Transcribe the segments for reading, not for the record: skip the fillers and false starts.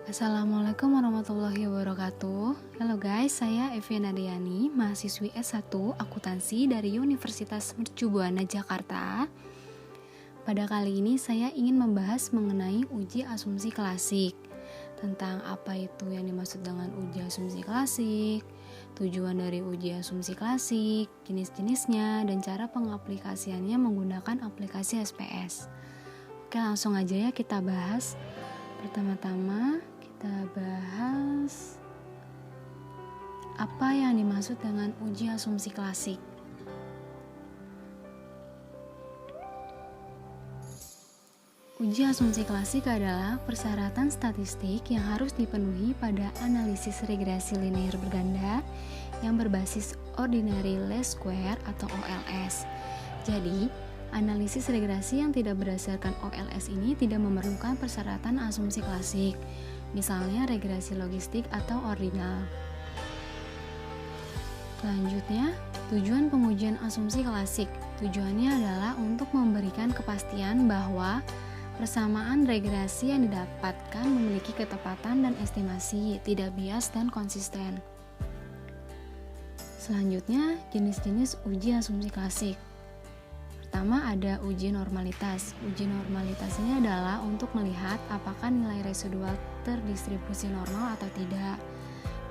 Assalamualaikum warahmatullahi wabarakatuh. Halo guys, saya Evi Nadiani, mahasiswi S1 Akuntansi dari Universitas Mercu Buana Jakarta. Pada kali ini saya ingin membahas mengenai uji asumsi klasik. Tentang apa itu yang dimaksud dengan uji asumsi klasik, tujuan dari uji asumsi klasik, jenis-jenisnya, dan cara pengaplikasiannya menggunakan aplikasi SPS. Oke, langsung aja ya kita bahas. Pertama-tama kita bahas apa yang dimaksud dengan uji asumsi klasik. Uji asumsi klasik adalah persyaratan statistik yang harus dipenuhi pada analisis regresi linear berganda yang berbasis ordinary least square atau OLS. Jadi, analisis regresi yang tidak berdasarkan OLS ini tidak memerlukan persyaratan asumsi klasik, misalnya regresi logistik atau ordinal. Selanjutnya, tujuan pengujian asumsi klasik. Tujuannya adalah untuk memberikan kepastian bahwa persamaan regresi yang didapatkan memiliki ketepatan dan estimasi, tidak bias dan konsisten. Selanjutnya, jenis-jenis uji asumsi klasik. Pertama ada uji normalitas. Uji normalitas ini adalah untuk melihat apakah nilai residual terdistribusi normal atau tidak.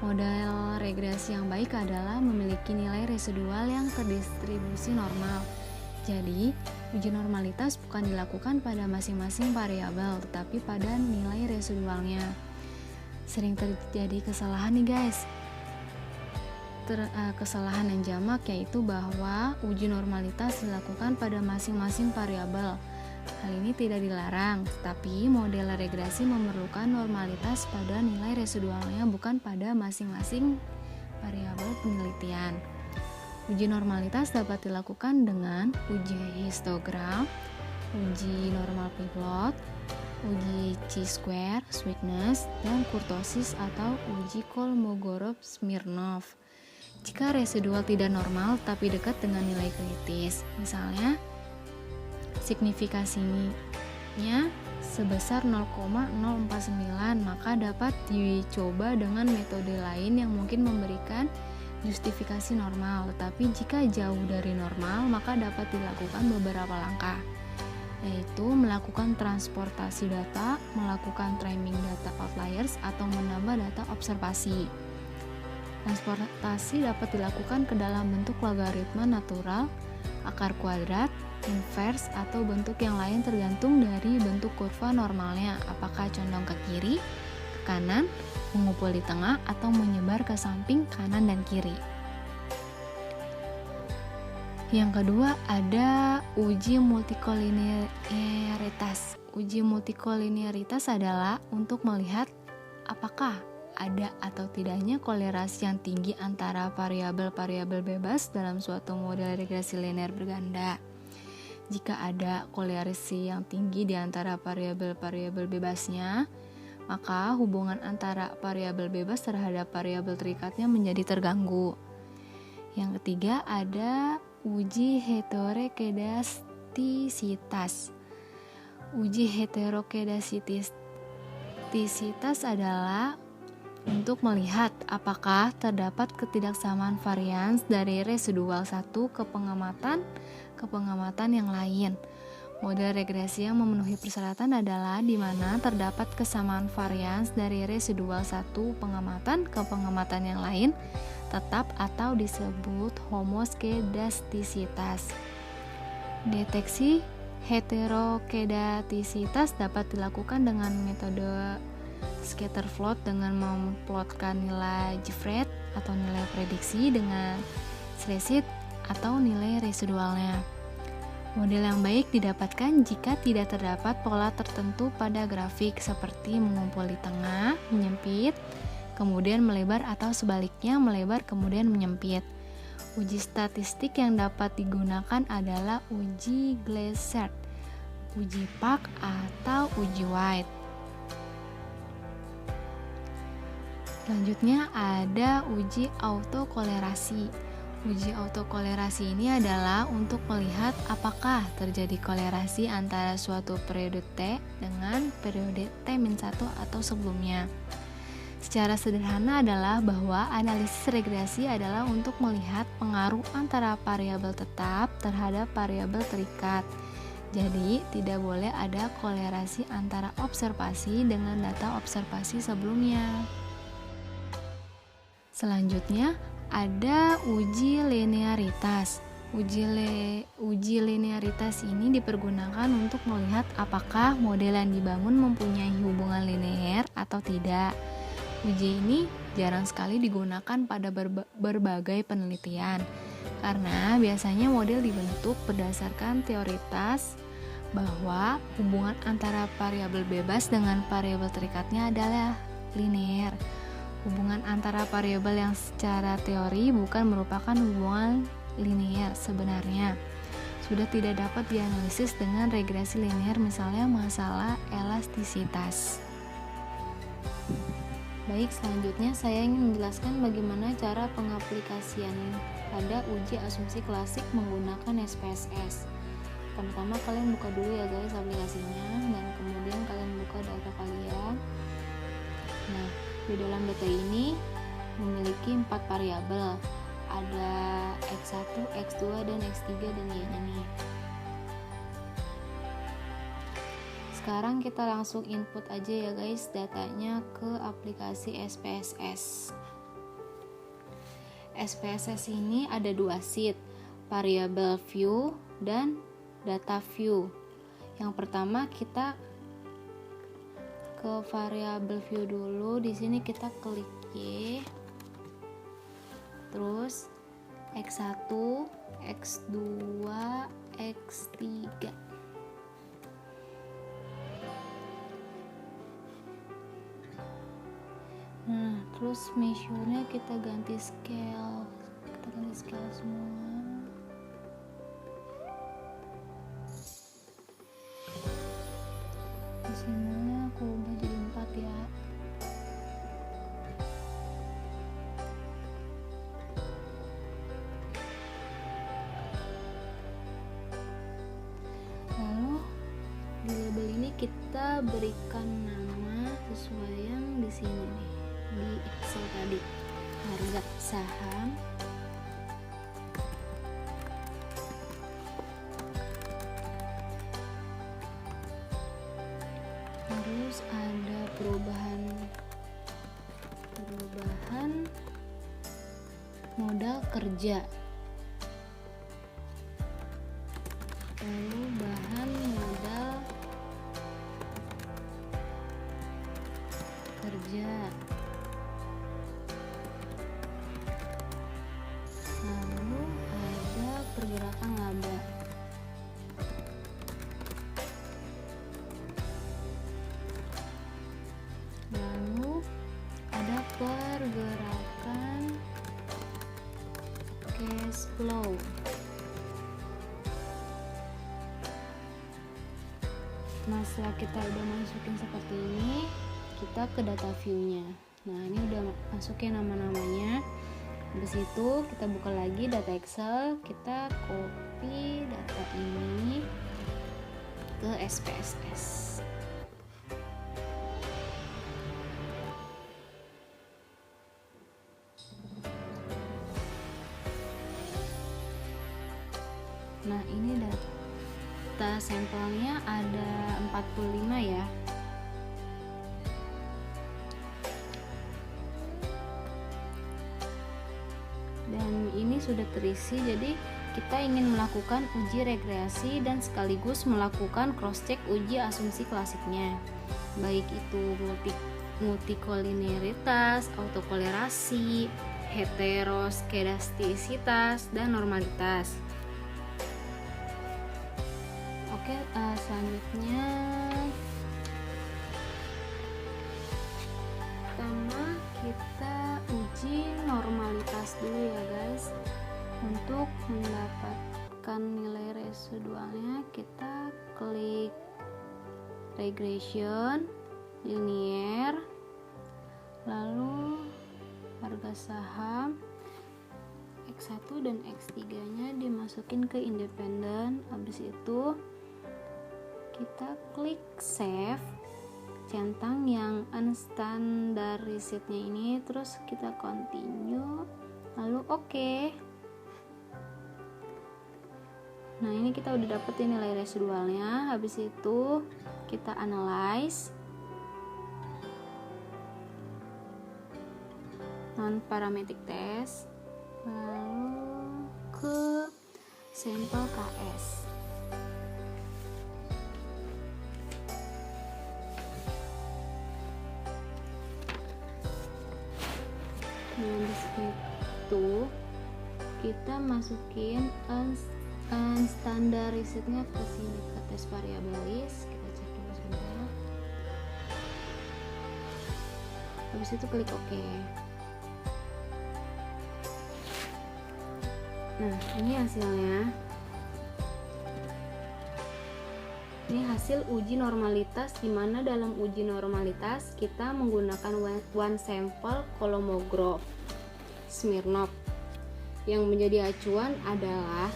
Model regresi yang baik adalah memiliki nilai residual yang terdistribusi normal. Jadi, uji normalitas bukan dilakukan pada masing-masing variabel, tetapi pada nilai residualnya. Sering terjadi kesalahan nih guys. Kesalahan yang jamak yaitu bahwa uji normalitas dilakukan pada masing-masing variabel. Hal ini tidak dilarang, tapi model regresi memerlukan normalitas pada nilai residualnya bukan pada masing-masing variabel penelitian. Uji normalitas dapat dilakukan dengan uji histogram, uji normal plot, uji chi-square, sweetness, dan kurtosis atau uji Kolmogorov-Smirnov. Jika residual tidak normal tapi dekat dengan nilai kritis, misalnya signifikasinya sebesar 0,049, maka dapat dicoba dengan metode lain yang mungkin memberikan justifikasi normal. Tetapi jika jauh dari normal, maka dapat dilakukan beberapa langkah, yaitu melakukan transportasi data, melakukan trimming data outliers, atau menambah data observasi. Transportasi dapat dilakukan ke dalam bentuk logaritma natural, akar kuadrat, inverse, atau bentuk yang lain tergantung dari bentuk kurva normalnya, apakah condong ke kiri, ke kanan, mengumpul di tengah, atau menyebar ke samping kanan dan kiri. Yang kedua ada uji multikolinearitas. Uji multikolinearitas adalah untuk melihat apakah ada atau tidaknya kolerasi yang tinggi antara variabel-variabel bebas dalam suatu model regresi linear berganda. Jika ada kolerasi yang tinggi di antara variabel-variabel bebasnya, maka hubungan antara variabel bebas terhadap variabel terikatnya menjadi terganggu. Yang ketiga ada uji heterokedastisitas. Uji heterokedastisitas adalah untuk melihat apakah terdapat ketidaksamaan varians dari residual satu ke pengamatan yang lain. Model regresi yang memenuhi persyaratan adalah di mana terdapat kesamaan varians dari residual satu pengamatan ke pengamatan yang lain tetap atau disebut homoskedastisitas. Deteksi heterokedastisitas dapat dilakukan dengan metode scatter plot dengan memplotkan nilai J-fred atau nilai prediksi dengan spreadsheet atau nilai residualnya. Model yang baik didapatkan jika tidak terdapat pola tertentu pada grafik seperti mengumpul di tengah, menyempit, kemudian melebar atau sebaliknya melebar kemudian menyempit. Uji statistik yang dapat digunakan adalah uji Glasert, uji Park, atau uji White. Selanjutnya ada uji autokolerasi. Uji autokolerasi ini adalah untuk melihat apakah terjadi kolerasi antara suatu periode T dengan periode T-1 atau sebelumnya. Secara sederhana adalah bahwa analisis regresi adalah untuk melihat pengaruh antara variabel tetap terhadap variabel terikat. Jadi, tidak boleh ada kolerasi antara observasi dengan data observasi sebelumnya. Selanjutnya, ada uji linearitas. Uji linearitas ini dipergunakan untuk melihat apakah model yang dibangun mempunyai hubungan linear atau tidak. Uji ini jarang sekali digunakan pada berbagai penelitian, karena biasanya model dibentuk berdasarkan teoritas bahwa hubungan antara variabel bebas dengan variabel terikatnya adalah linear. Hubungan antara variabel yang secara teori bukan merupakan hubungan linear sebenarnya. Sudah tidak dapat dianalisis dengan regresi linear, misalnya masalah elastisitas. Baik, selanjutnya saya ingin menjelaskan bagaimana cara pengaplikasian pada uji asumsi klasik menggunakan SPSS. Pertama, kalian buka dulu ya guys aplikasinya, dan kemudian kalian buka data kalian. Nah, di dalam data ini memiliki 4 variabel, ada X1, X2, dan X3 dan Y-nya nih. Sekarang kita langsung input aja ya guys datanya ke aplikasi SPSS. SPSS ini ada 2 sheet, variable view dan data view. Yang pertama kita ke variable view dulu. Di sini kita klik Y, terus X1, X2, X3. Nah, terus measure-nya kita ganti scale. Kita ganti scale semua. Di sini aku ubah jadi 4 ya. Lalu di label ini kita berikan nama sesuai yang di sini nih, di Excel tadi. Harga saham, terus ada perubahan modal kerja, lalu bahan modal kerja, lalu ada pergerakan laba. Lalu ada pergerakan cash flow. Nah, setelah kita udah masukin seperti ini, kita ke data view-nya. Nah, ini udah masukin nama-namanya. Habis itu kita buka lagi data Excel, kita copy data ini ke SPSS. Nah, ini data sampelnya ada 45 ya. Dan ini sudah terisi, jadi kita ingin melakukan uji regresi dan sekaligus melakukan cross check uji asumsi klasiknya, baik itu multikolinearitas, autokolerasi, heteroskedastisitas, dan normalitas. Oke, selanjutnya pertama kita uji normalitas dulu ya guys. Untuk mendapatkan nilai residualnya kita klik regression, linear, lalu harga saham, X1 dan X3 nya dimasukin ke independen. Habis itu kita klik save, centang yang unstandarized-nya ini, terus kita continue, lalu oke. Nah, ini kita udah dapetin nilai residualnya. Habis itu kita analyze non parametric test, lalu ke sampel KS. Nah, di situ kita masukin unstandarized-nya ke sini, ke tes variabilis. Kita cek dulu sebentar. Habis itu klik OK. Nah, ini hasilnya. Ini hasil uji normalitas, di mana dalam uji normalitas kita menggunakan one sample kolomograf Smirnov. Yang menjadi acuan adalah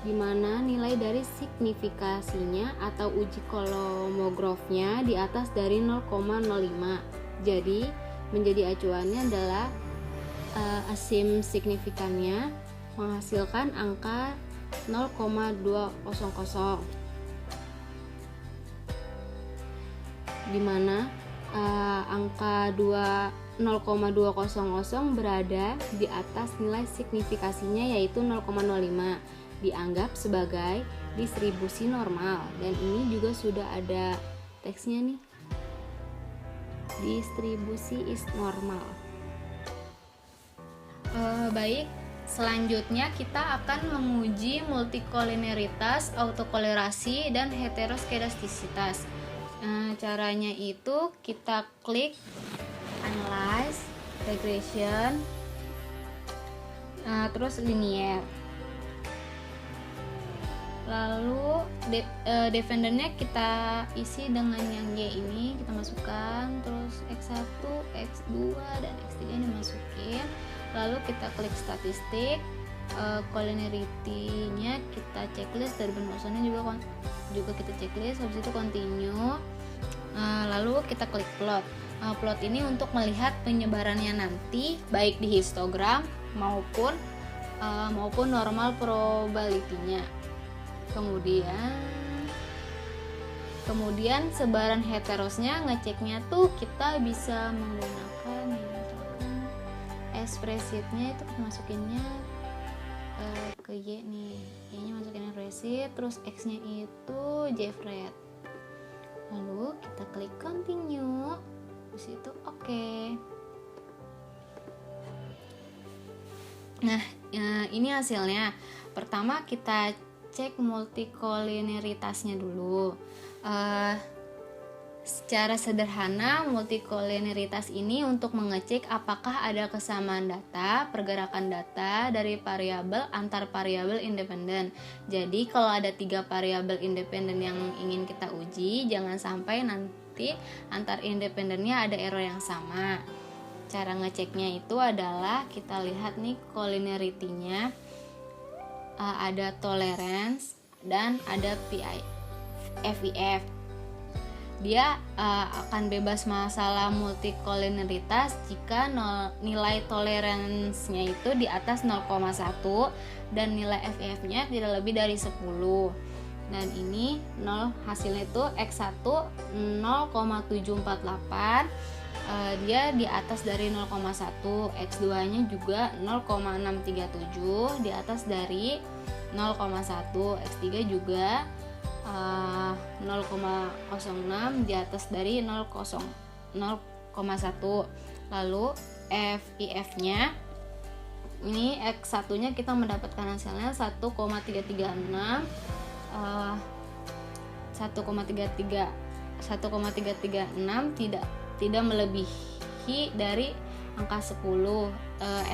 di mana nilai dari signifikasinya atau uji kolomografnya di atas dari 0,05. Jadi menjadi acuannya adalah asim signifikannya menghasilkan angka 0,200, di mana angka 0,200 berada di atas nilai signifikasinya yaitu 0,05, dianggap sebagai distribusi normal. Dan ini juga sudah ada teksnya nih, distribusi is normal. Baik, selanjutnya kita akan menguji multikolineritas, autokolerasi, dan heteroskedastisitas. Caranya itu kita klik analyze, regression, terus linear. Lalu defendernya kita isi dengan yang Y ini, kita masukkan, terus X1, X2, dan X3 ini masukin. Lalu kita klik statistik, colinarity-nya kita checklist, dari penulisannya juga kita checklist. Habis itu continue, lalu kita klik plot. Plot ini untuk melihat penyebarannya nanti, baik di histogram maupun normal probability-nya. Kemudian sebaran heterosnya, ngeceknya tuh kita bisa menggunakan spreadsheet-nya itu masukinnya ke Y nih, Y-nya masukin spreadsheet, terus X-nya itu JFrame. Lalu kita klik continue, terus itu oke. Nah, ini hasilnya. Pertama kita cek multikolineritasnya dulu. Secara sederhana, multikolineritas ini untuk mengecek apakah ada kesamaan data, pergerakan data dari variabel antar variabel independen. Jadi kalau ada 3 variabel independen yang ingin kita uji, jangan sampai nanti antar independennya ada error yang sama. Cara ngeceknya itu adalah kita lihat nih colinarity-nya, ada tolerance dan ada FIF. Dia akan bebas masalah multikolineritas jika nilai toleransinya itu di atas 0,1 dan nilai FIF-nya tidak lebih dari 10. Dan ini hasilnya itu X1 0,748, dia di atas dari 0,1, X2-nya juga 0,637, di atas dari 0,1, X3 juga 0,06, di atas dari 0,1. Lalu FIF-nya ini X1-nya kita mendapatkan hasilnya 1,336 tidak melebihi dari angka 10.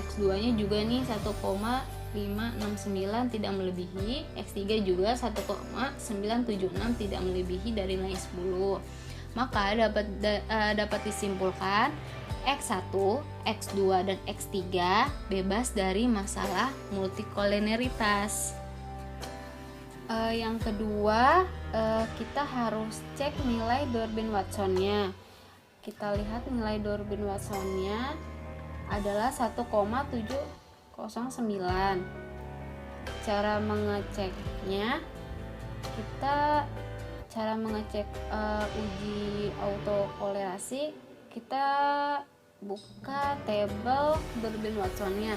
X2-nya juga nih 1,569 tidak melebihi, X3 juga 1,976 tidak melebihi dari nilai 10. Maka dapat disimpulkan X1, X2, dan X3 bebas dari masalah multikoliniaritas. Yang kedua, kita harus cek nilai Durbin-Watsonnya. Kita lihat nilai Durbin-Watsonnya adalah 1,709. Cara mengeceknya, cara mengecek uji autokolerasi, kita buka tabel Durbin-Watsonnya.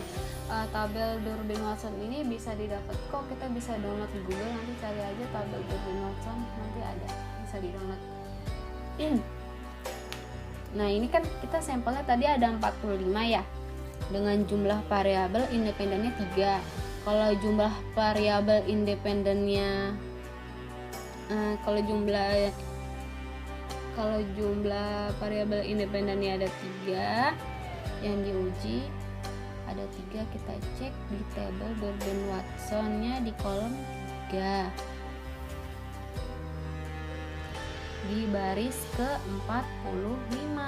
Tabel Durbin-Watson ini bisa didapat kok, kita bisa download di Google, nanti cari aja tabel Durbin-Watson, nanti ada, bisa di-download. Nah, ini kan kita sampelnya tadi ada 45 ya, dengan jumlah variabel independennya 3. Kalau jumlah variabel independennya kalau jumlah variabel independennya ada 3, yang diuji ada 3, kita cek di tabel Durbin-Watsonnya di kolom 3 di baris ke-45.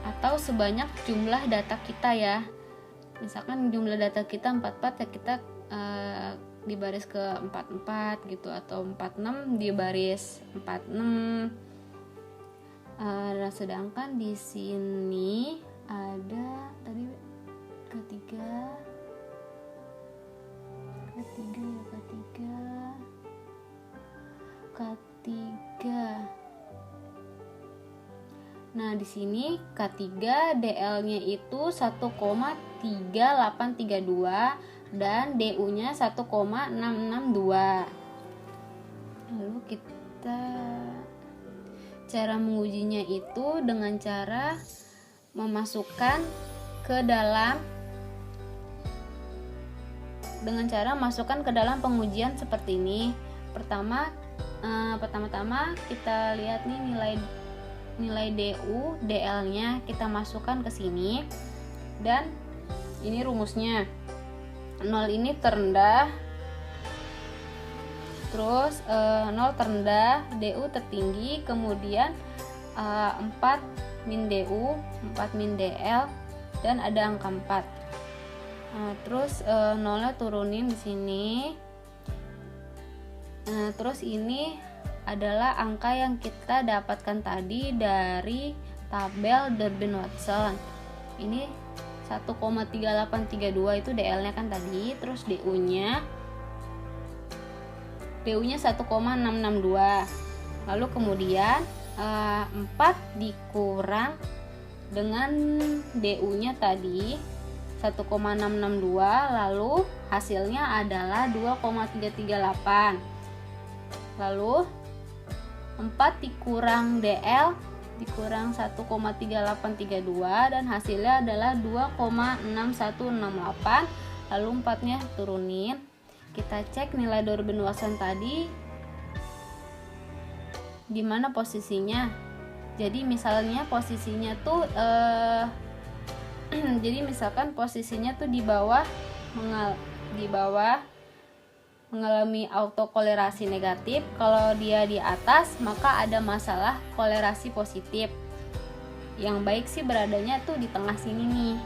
Atau sebanyak jumlah data kita ya. Misalkan jumlah data kita 44 ya, kita di baris ke-44 gitu, atau 46 di baris 46. Sedangkan di sini ada tadi ketiga. Nah, di sini K3 DL-nya itu 1,3832 dan DU-nya 1,662. Lalu kita cara mengujinya itu dengan cara masukkan ke dalam pengujian seperti ini. Pertama-tama kita lihat nih nilai DU, DL-nya kita masukkan ke sini, dan ini rumusnya. 0 ini terendah, terus 0 terendah, DU tertinggi, kemudian 4 min DU, 4 min DL, dan ada angka 4. Terus 0-nya turunin di sini. Terus ini adalah angka yang kita dapatkan tadi dari tabel Durbin-Watson. Ini 1,3832 itu DL-nya kan tadi, terus DU-nya 1,662. Lalu kemudian 4 dikurang dengan DU-nya tadi 1,662, lalu hasilnya adalah 2,338. Lalu 4 dikurang DL dikurang 1,3832 dan hasilnya adalah 2,6168. Lalu 4-nya turunin. Kita cek nilai Durbin-Watson tadi di mana posisinya. Jadi misalnya posisinya tuh jadi misalkan posisinya tuh di bawah mengalami autokolerasi negatif. Kalau dia di atas, maka ada masalah kolerasi positif. Yang baik sih beradanya tuh di tengah sini nih,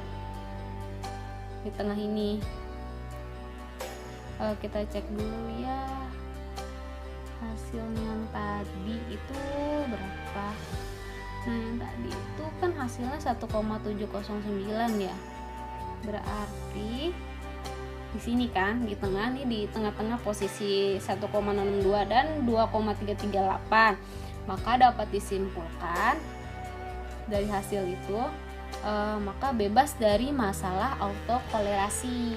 di tengah ini. Kita cek dulu ya hasilnya yang tadi itu berapa. Nah, yang tadi itu kan hasilnya 1,709 ya, berarti di sini kan di tengah nih, di tengah-tengah posisi 1,62 dan 2,338. Maka dapat disimpulkan dari hasil itu maka bebas dari masalah autokolerasi.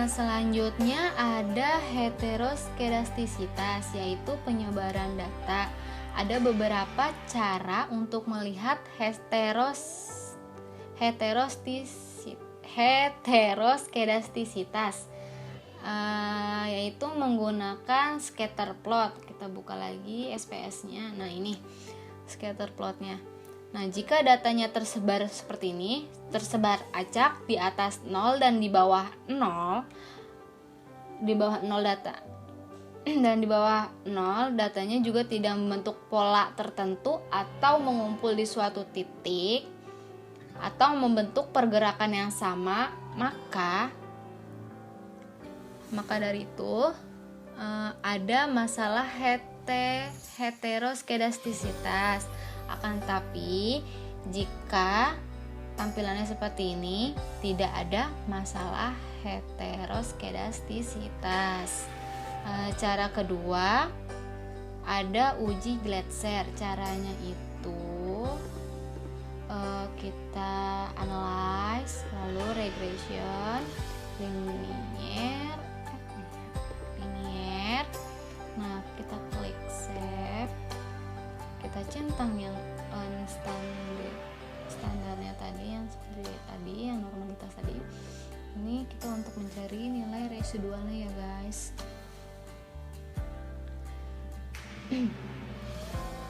Selanjutnya ada heteroskedastisitas, yaitu penyebaran data. Ada beberapa cara untuk melihat heteroskedastisitas, yaitu menggunakan scatter plot. Kita buka lagi SPS-nya. Nah, ini scatter plotnya. Nah, jika datanya tersebar seperti ini, tersebar acak di atas 0 dan di bawah 0, di bawah 0 data. Dan di bawah 0 datanya juga tidak membentuk pola tertentu atau mengumpul di suatu titik atau membentuk pergerakan yang sama, maka dari itu ada masalah heteroskedastisitas. Akan tapi jika tampilannya seperti ini, tidak ada masalah heteroskedastisitas. Cara kedua ada uji Glatzer. Caranya itu kita analyze, lalu regression, linear. Nah, kita klik save, kita centang yang standarnya tadi, yang seperti tadi, yang normalitas tadi. Ini kita untuk mencari nilai residualnya ya guys.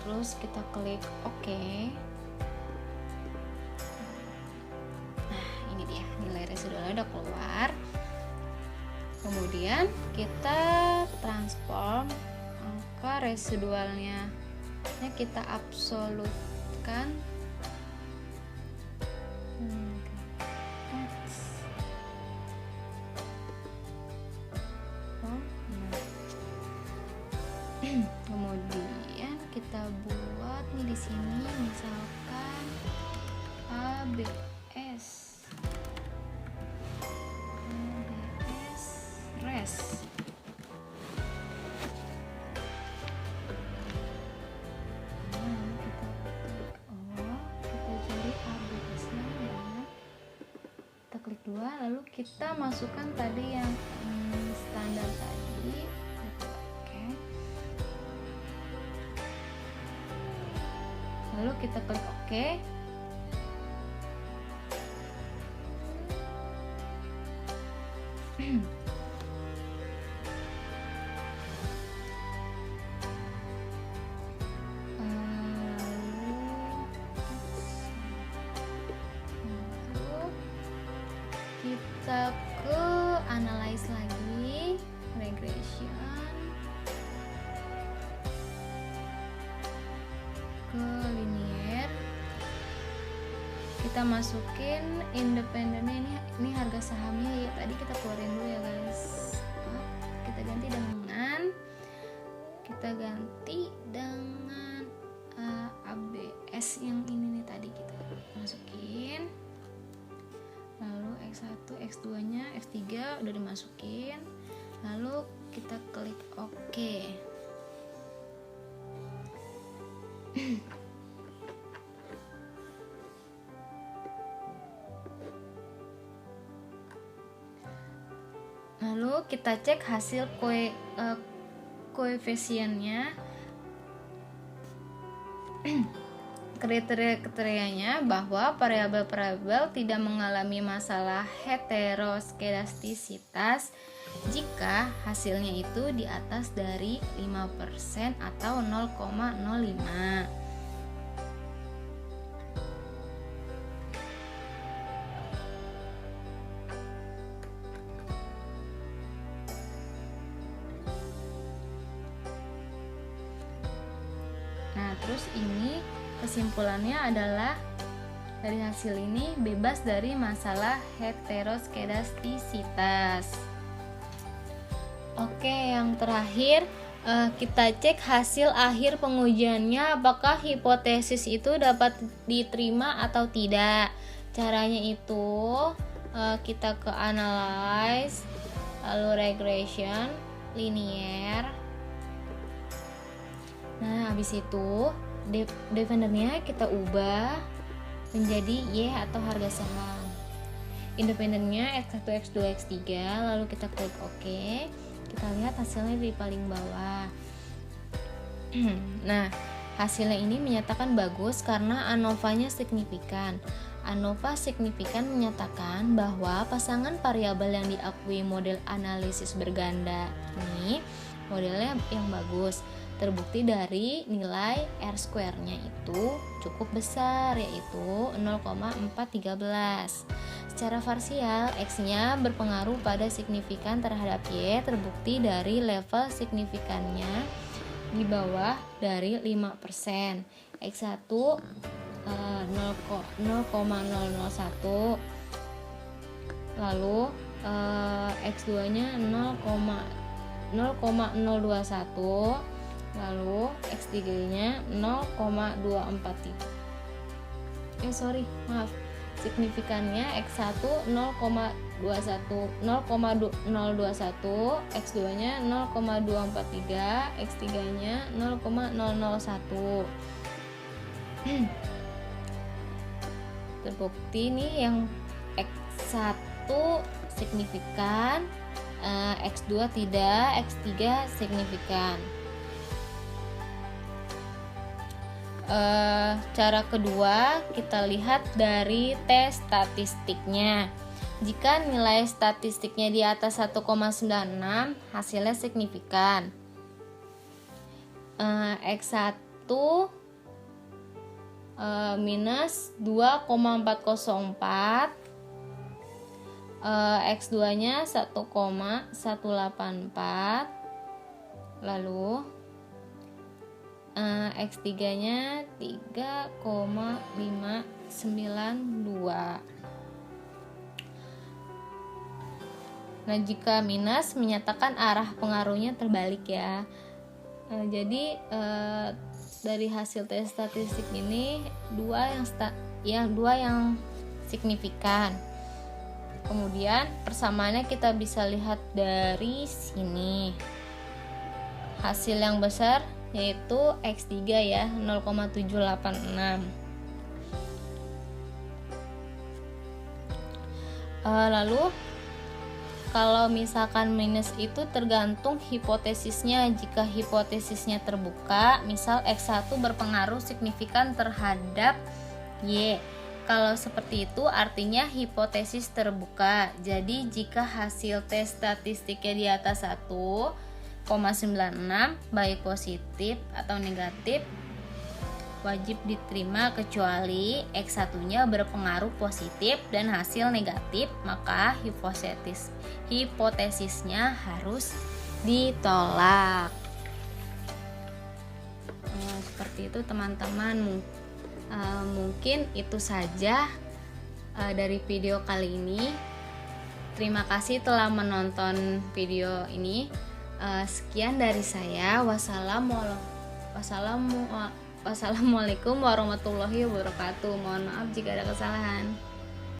Terus kita klik OK. Nah, ini dia nilai residualnya udah keluar. Kemudian kita transform angka residualnya. Ini kita absolutkan. Kemudian kita buat nih di sini misalkan ABS res. Kita cari ABS-nya ya. Kita klik 2, lalu kita masukkan tadi yang standar tadi. Lalu kita klik OK. Kita ke analyze lagi, regression, ke linear, kita masukin independennya. Ini harga sahamnya ya, tadi kita keluarin dulu ya guys. Kita ganti dengan ABS yang ini nih, tadi kita masukin. Lalu X1, X2 nya, X3 udah dimasukin. Lalu kita klik OK. Lalu kita cek hasil koefisiennya. Kriterianya bahwa variabel-variabel tidak mengalami masalah heteroskedastisitas jika hasilnya itu di atas dari 5% atau 0,05. Nah, terus ini kesimpulannya adalah dari hasil ini bebas dari masalah heteroskedastisitas. Oke, yang terakhir kita cek hasil akhir pengujiannya, apakah hipotesis itu dapat diterima atau tidak. Caranya itu kita ke analyze, lalu regression, linear. Nah, habis itu dependennya kita ubah menjadi Y atau harga saham. Independennya X1, X2, X3, lalu kita klik OK. Kita lihat hasilnya di paling bawah. Nah, hasilnya ini menyatakan bagus karena ANOVA-nya signifikan. ANOVA signifikan menyatakan bahwa pasangan variabel yang diakui model analisis berganda ini modelnya yang bagus. Terbukti dari nilai R-square-nya itu cukup besar, yaitu 0,413. Secara parsial, X-nya berpengaruh pada signifikan terhadap Y terbukti dari level signifikannya di bawah dari 5%. X1 0,001, lalu X2-nya 0,021, lalu X3-nya 0,243. Signifikannya X1 0,021, X2-nya 0,243, X3-nya 0,001. Terbukti nih yang X1 signifikan, X2 tidak, X3 signifikan. Cara kedua, kita lihat dari tes statistiknya. Jika nilai statistiknya di atas 1,96, hasilnya signifikan. X1 minus 2,404, X2-nya 1,184, lalu X3-nya 3,592. Nah, jika minus menyatakan arah pengaruhnya terbalik ya. Jadi dari hasil tes statistik ini dua yang signifikan. Kemudian persamaannya kita bisa lihat dari sini. Hasil yang besar yaitu X3 ya, 0,786. Lalu kalau misalkan minus itu tergantung hipotesisnya. Jika hipotesisnya terbuka, misal X1 berpengaruh signifikan terhadap Y. Kalau seperti itu artinya hipotesis terbuka. Jadi jika hasil tes statistiknya di atas 1,96 baik positif atau negatif, wajib diterima kecuali X1-nya berpengaruh positif dan hasil negatif, maka hipotesisnya harus ditolak. Seperti itu teman-teman. Mungkin itu saja dari video kali ini. Terima kasih telah menonton video ini. Sekian dari saya. Wassalamualaikum warahmatullahi wabarakatuh. Mohon maaf jika ada kesalahan.